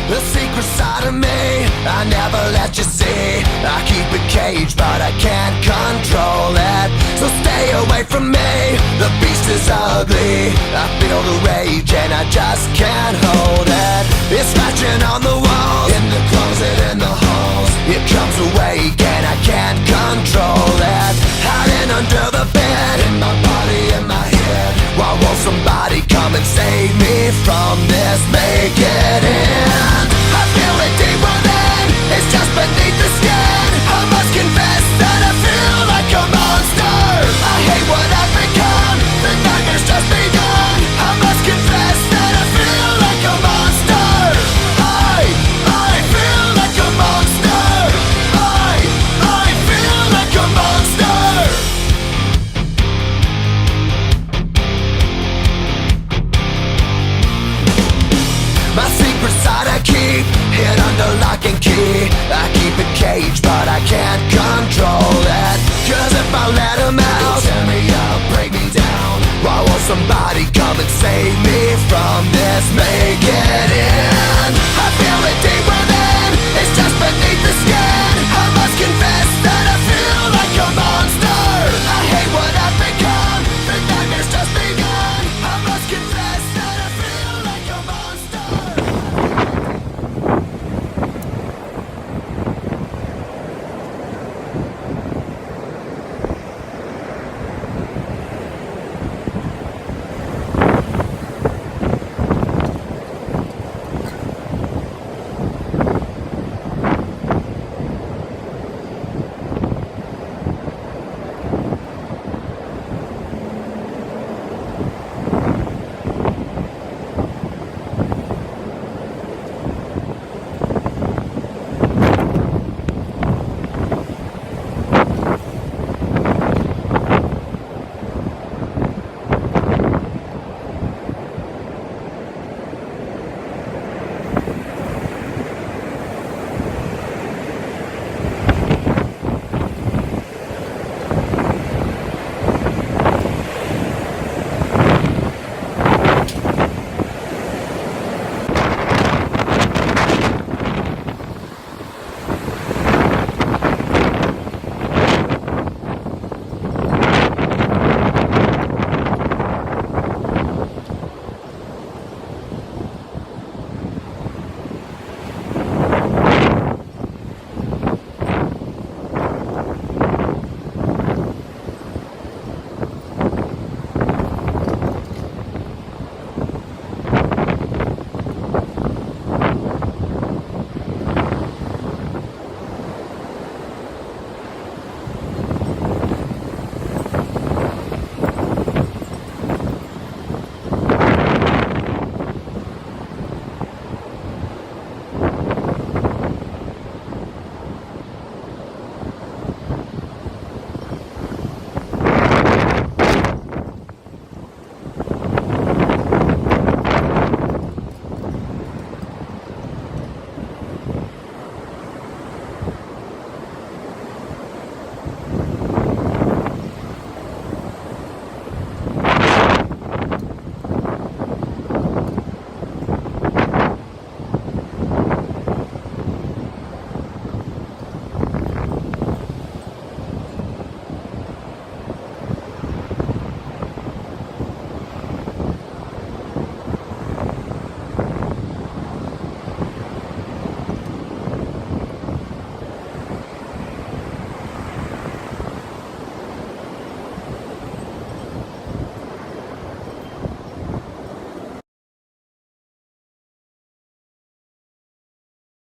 The secret side of me I never let you see. I keep it caged but I can't control it. So stay away from me, the beast is ugly. I feel the rage and I just can't hold it. It's scratching on the walls, in the closet, in the halls. It comes awake and I can't control it. Hiding under the bed, in my body, in my head. Why won't somebody come and save me from this? Make it end. I feel it deep within, it's just beneath the skin. I must confess that I feel like a monster. I hate what I've become, the nightmare's just begun. I must confess that I feel like a monster. I feel like a monster. I feel like a monster. My secret side I keep hid under lock and key. I keep it caged but I can't control it. Cause if I let him out, he'll tear me up, break me down. Why won't somebody come and save me from this? Make